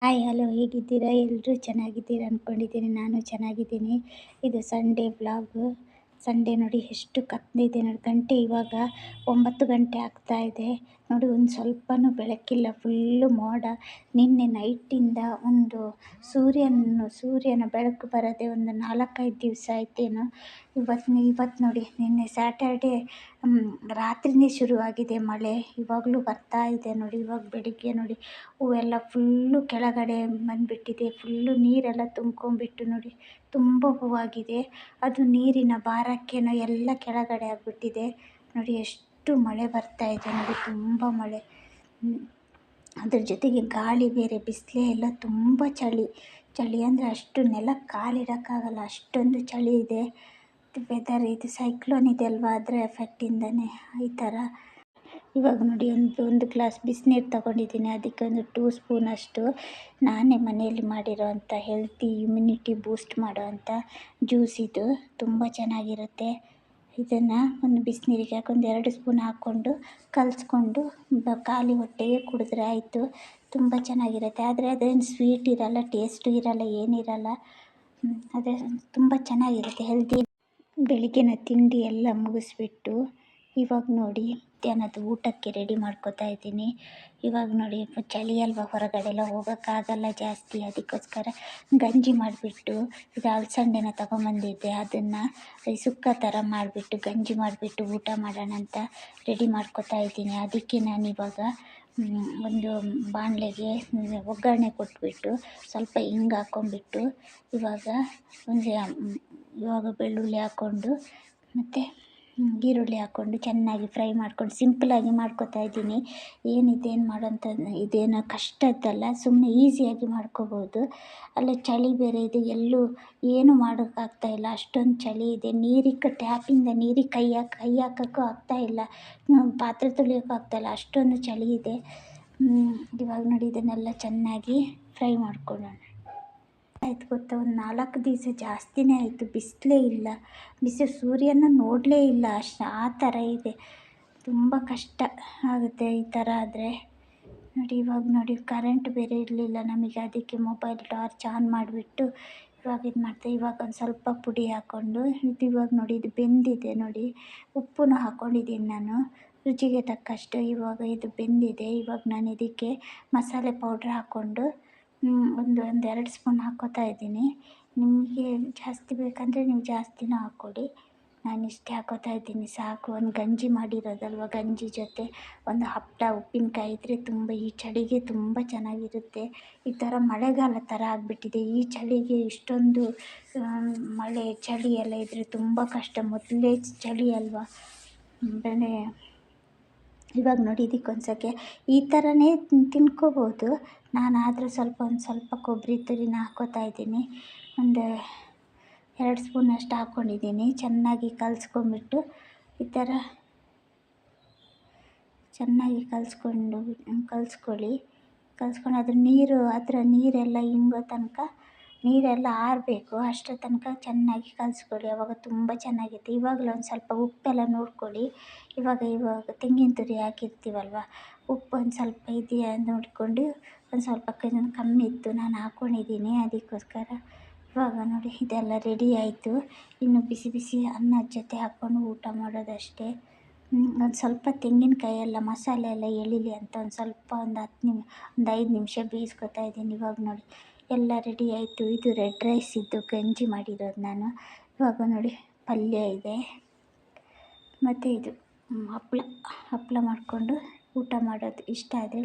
Hi hello ಹೇಗಿದ್ದೀರಾ? ಎಲ್ಲರೂ ಚೆನ್ನಾಗಿದ್ದೀರಾ ಅಂದ್ಕೊಂಡಿದ್ದೀನಿ. ನಾನು ಚೆನ್ನಾಗಿದ್ದೀನಿ. ಇದು ಸಂಡೇ ವ್ಲಾಗು. ಸಂಡೇ ನೋಡಿ ಎಷ್ಟು ಕತ್ತಲಿದೆ ನೋಡಿ. ಗಂಟೆ ಇವಾಗ 9 ಗಂಟೆ ಆಗ್ತಾಯಿದೆ ನೋಡಿ. ಒಂದು ಸ್ವಲ್ಪನೂ ಬೆಳಕಿಲ್ಲ, ಫುಲ್ಲು ಮೋಡ. ನಿನ್ನೆ ನೈಟಿಂದ ಒಂದು ಸೂರ್ಯನ ಬೆಳಕು ಬರೋದೇ ಒಂದು 4-5 ದಿವಸ ಆಯ್ತೇನೋ. ಇವತ್ತು ನೋಡಿ, ನಿನ್ನೆ ಸ್ಯಾಟರ್ಡೇ ರಾತ್ರಿಯೇ ಶುರುವಾಗಿದೆ ಮಳೆ. ಇವಾಗಲೂ ಬರ್ತಾ ಇದೆ ನೋಡಿ. ಇವಾಗ ಬೆಳಿಗ್ಗೆ ನೋಡಿ ಹೂವೆಲ್ಲ ಫುಲ್ಲು ಕೆಳಗಡೆ ಬಂದುಬಿಟ್ಟಿದೆ. ಫುಲ್ಲು ನೀರೆಲ್ಲ ತುಂಬ್ಕೊಂಡ್ಬಿಟ್ಟು ನೋಡಿ, ತುಂಬ ಹೂವಾಗಿದೆ. ಅದು ನೀರಿನ ಭಾರಕ್ಕೇನೋ ಎಲ್ಲ ಕೆಳಗಡೆ ಆಗಿಬಿಟ್ಟಿದೆ ನೋಡಿ. ಎಷ್ಟು ಮಳೆ ಬರ್ತಾ ಇದೆ ನೋಡಿ, ತುಂಬ ಮಳೆ. ಅದ್ರ ಜೊತೆಗೆ ಗಾಳಿ ಬೇರೆ, ಬಿಸಿಲೇ ಎಲ್ಲ. ತುಂಬ ಚಳಿ ಅಂದರೆ ಅಷ್ಟು ನೆಲಕ್ಕೆ ಕಾಲಿಡೋಕ್ಕಾಗಲ್ಲ, ಅಷ್ಟೊಂದು ಚಳಿ ಇದೆ. ವೆದರ್ ಇದು ಸೈಕ್ಲೋನ್ ಇದೆ ಅಲ್ವಾ, ಅದರ ಎಫೆಕ್ಟಿಂದನೇ ಈ ಥರ. ಇವಾಗ ನೋಡಿ, ಒಂದು ಗ್ಲಾಸ್ ಬಿಸಿನೀರು ತೊಗೊಂಡಿದ್ದೀನಿ. ಅದಕ್ಕೆ ಒಂದು 2 ಸ್ಪೂನಷ್ಟು ನಾನೇ ಮನೆಯಲ್ಲಿ ಮಾಡಿರೋ ಅಂಥ ಹೆಲ್ತಿ ಇಮ್ಯುನಿಟಿ ಬೂಸ್ಟ್ ಮಾಡೋ ಅಂಥ ಜ್ಯೂಸ್ ಇದು. ತುಂಬ ಚೆನ್ನಾಗಿರುತ್ತೆ. ಇದನ್ನು ಒಂದು ಬಿಸಿನೀರಿಗೆ ಹಾಕೊಂಡು 2 ಸ್ಪೂನ್ ಹಾಕ್ಕೊಂಡು ಕಲಿಸ್ಕೊಂಡು ಖಾಲಿ ಹೊಟ್ಟೆಗೆ ಕುಡಿದ್ರೆ ಆಯಿತು. ತುಂಬ ಚೆನ್ನಾಗಿರುತ್ತೆ. ಆದರೆ ಅದೇನು ಸ್ವೀಟ್ ಇರಲ್ಲ, ಟೇಸ್ಟು ಇರಲ್ಲ, ಏನಿರಲ್ಲ. ಅದೇ ತುಂಬ ಚೆನ್ನಾಗಿರುತ್ತೆ, ಹೆಲ್ದಿ. ಬೆಳಗ್ಗಿನ ತಿಂಡಿ ಎಲ್ಲ ಮುಗಿಸ್ಬಿಟ್ಟು ಇವಾಗ ನೋಡಿ ಮಧ್ಯಾಹ್ನದ ಊಟಕ್ಕೆ ರೆಡಿ ಮಾಡ್ಕೊತಾ ಇದ್ದೀನಿ. ಇವಾಗ ನೋಡಿ, ಚಳಿ ಅಲ್ವಾ, ಹೊರಗಡೆ ಎಲ್ಲ ಹೋಗೋಕ್ಕಾಗಲ್ಲ ಜಾಸ್ತಿ. ಅದಕ್ಕೋಸ್ಕರ ಗಂಜಿ ಮಾಡಿಬಿಟ್ಟು, ಇದು ಅಲಸಂದೆನ ತೊಗೊಂಬಂದಿದ್ದೆ, ಅದನ್ನು ಸುಕ್ಕ ಥರ ಮಾಡಿಬಿಟ್ಟು ಗಂಜಿ ಮಾಡಿಬಿಟ್ಟು ಊಟ ಮಾಡೋಣ ಅಂತ ರೆಡಿ ಮಾಡ್ಕೊತಾ ಇದ್ದೀನಿ. ಅದಕ್ಕೆ ನಾನಿವಾಗ ಒಂದು ಬಾಣಲೆಗೆ ಒಗ್ಗರಣೆ ಕೊಟ್ಬಿಟ್ಟು ಸ್ವಲ್ಪ ಹಿಂಗೆ ಹಾಕ್ಕೊಂಬಿಟ್ಟು ಇವಾಗ ಬೆಳ್ಳುಳ್ಳಿ ಹಾಕ್ಕೊಂಡು ಮತ್ತು ಈರುಳ್ಳಿ ಹಾಕ್ಕೊಂಡು ಚೆನ್ನಾಗಿ ಫ್ರೈ ಮಾಡ್ಕೊಂಡು ಸಿಂಪಲಾಗಿ ಮಾಡ್ಕೊತಾ ಇದ್ದೀನಿ. ಇದೇನು ಮಾಡೋಂಥದ್ದು, ಇದೇನು ಕಷ್ಟದ್ದಲ್ಲ, ಸುಮ್ಮನೆ ಈಸಿಯಾಗಿ ಮಾಡ್ಕೋಬೋದು. ಅಲ್ಲೇ ಚಳಿ ಬೇರೆ ಇದೆ, ಎಲ್ಲೂ ಏನೂ ಮಾಡೋಕ್ಕಾಗ್ತಾಯಿಲ್ಲ, ಅಷ್ಟೊಂದು ಚಳಿ ಇದೆ. ಟ್ಯಾಪಿಂದ ನೀರಿಗೆ ಕೈ ಹಾಕೋಕ್ಕೂ ಆಗ್ತಾಯಿಲ್ಲ, ಪಾತ್ರೆ ತೊಳೆಯೋಕ್ಕೂ ಆಗ್ತಾಯಿಲ್ಲ, ಅಷ್ಟೊಂದು ಚಳಿ ಇದೆ. ಇವಾಗ ನೋಡಿ, ಇದನ್ನೆಲ್ಲ ಚೆನ್ನಾಗಿ ಫ್ರೈ ಮಾಡ್ಕೊಳ್ಳೋಣ. ಆಯ್ತು ಗೊತ್ತಾ, ಒಂದು 4 ದಿವಸ ಜಾಸ್ತಿನೇ ಆಯಿತು, ಬಿಸಿಲೇ ಇಲ್ಲ. ಸೂರ್ಯನ ನೋಡಲೇ ಇಲ್ಲ, ಆ ಥರ ಇದೆ. ತುಂಬ ಕಷ್ಟ ಆಗುತ್ತೆ ಈ ಥರ ಆದರೆ ನೋಡಿ. ಇವಾಗ ನೋಡಿ, ಕರೆಂಟ್ ಬೇರೆ ಇರಲಿಲ್ಲ ನಮಗೆ. ಅದಕ್ಕೆ ಮೊಬೈಲ್ ಟಾರ್ಚ್ ಆನ್ ಮಾಡಿಬಿಟ್ಟು ಇವಾಗ ಇದು ಮಾಡ್ತೆ. ಇವಾಗ ಒಂದು ಸ್ವಲ್ಪ ಪುಡಿ ಹಾಕ್ಕೊಂಡು ಇವಾಗ ನೋಡಿ, ಇದು ಬೆಂದಿದೆ ನೋಡಿ. ಉಪ್ಪನ್ನು ಹಾಕ್ಕೊಂಡಿದ್ದೀನಿ ನಾನು ರುಚಿಗೆ ತಕ್ಕಷ್ಟು. ಇವಾಗ ಇದು ಬೆಂದಿದೆ. ಇವಾಗ ನಾನು ಇದಕ್ಕೆ ಮಸಾಲೆ ಪೌಡ್ರ್ ಹಾಕ್ಕೊಂಡು ಒಂದು 2 ಸ್ಪೂನ್ ಹಾಕ್ಕೋತಾ ಇದ್ದೀನಿ. ನಿಮಗೆ ಜಾಸ್ತಿ ಬೇಕಂದರೆ ನೀವು ಜಾಸ್ತಿನೂ ಹಾಕ್ಕೊಡಿ. ನಾನು ಇಷ್ಟೇ ಹಾಕ್ಕೋತಾ ಇದ್ದೀನಿ, ಸಾಕು. ಒಂದು ಗಂಜಿ ಮಾಡಿರೋದಲ್ವ, ಗಂಜಿ ಜೊತೆ ಒಂದು ಹಪ್ಪಳ, ಉಪ್ಪಿನಕಾಯಿ ಇದ್ದರೆ ತುಂಬ, ಈ ಚಳಿಗೆ ತುಂಬ ಚೆನ್ನಾಗಿರುತ್ತೆ. ಈ ಥರ ಮಳೆಗಾಲ ಥರ ಆಗಿಬಿಟ್ಟಿದೆ. ಈ ಚಳಿಗೆ ಇಷ್ಟೊಂದು ಮಳೆ ಚಳಿ ಎಲ್ಲ ಇದ್ದರೆ ತುಂಬ ಕಷ್ಟ. ಮೊದಲೇ ಚಳಿ ಅಲ್ವಾ, ಇವಾಗ ನೋಡಿ, ಇದಕ್ಕೊಂದ್ಸಕ್ಕೆ ಈ ಥರನೇ ತಿನ್ಕೋಬೋದು. ನಾನಾದರೂ ಒಂದು ಸ್ವಲ್ಪ ಕೊಬ್ಬರಿ ತುರಿನ ಹಾಕ್ಕೋತಾ ಇದ್ದೀನಿ. ಒಂದು 2 ಸ್ಪೂನಷ್ಟು ಹಾಕ್ಕೊಂಡಿದ್ದೀನಿ. ಚೆನ್ನಾಗಿ ಕಲಿಸ್ಕೊಂಬಿಟ್ಟು ಈ ಥರ ಚೆನ್ನಾಗಿ ಕಲಿಸ್ಕೊಳ್ಳಿ. ಅದರ ನೀರೆಲ್ಲ ಇಂಗೋ ತನಕ, ನೀರೆಲ್ಲ ಆರಬೇಕು, ಅಷ್ಟರ ತನಕ ಚೆನ್ನಾಗಿ ಕಲಿಸ್ಕೊಳ್ಳಿ. ಆವಾಗ ತುಂಬ ಚೆನ್ನಾಗಿರುತ್ತೆ. ಇವಾಗಲೇ ಒಂದು ಸ್ವಲ್ಪ ಉಪ್ಪೆಲ್ಲ ನೋಡ್ಕೊಳ್ಳಿ. ಇವಾಗ ತೆಂಗಿನ ತುರಿ ಹಾಕಿರ್ತೀವಲ್ವ, ಉಪ್ಪು ಒಂದು ಸ್ವಲ್ಪ ಇದೆಯಾ ನೋಡಿಕೊಂಡು, ಒಂದು ಸ್ವಲ್ಪ ಕಮ್ಮಿ ಇತ್ತು, ನಾನು ಹಾಕ್ಕೊಂಡಿದ್ದೀನಿ. ಅದಕ್ಕೋಸ್ಕರ ಇವಾಗ ನೋಡಿ, ಇದೆಲ್ಲ ರೆಡಿ ಆಯಿತು. ಇನ್ನು ಬಿಸಿ ಬಿಸಿ ಅನ್ನದ ಜೊತೆ ಹಾಕ್ಕೊಂಡು ಊಟ ಮಾಡೋದಷ್ಟೇ. ಒಂದು ಸ್ವಲ್ಪ ತೆಂಗಿನಕಾಯಿ ಎಲ್ಲ ಮಸಾಲೆ ಎಲ್ಲ ಎಳೀಲಿ ಅಂತ ಒಂದು 5 ನಿಮಿಷ ಬೇಯಿಸ್ಕೊತಾ ಇದ್ದೀನಿ. ಇವಾಗ ನೋಡಿ, ಎಲ್ಲ ರೆಡಿ ಆಯಿತು. ಇದು ರೆಡ್ ರೈಸ್ ಇದ್ದು ಗಂಜಿ ಮಾಡಿರೋದು ನಾನು. ಇವಾಗ ನೋಡಿ, ಪಲ್ಯ ಇದೆ ಮತ್ತು ಇದು ಹಪ್ಪಳ ಮಾಡಿಕೊಂಡು ಊಟ ಮಾಡೋದು. ಇಷ್ಟ ಆದರೆ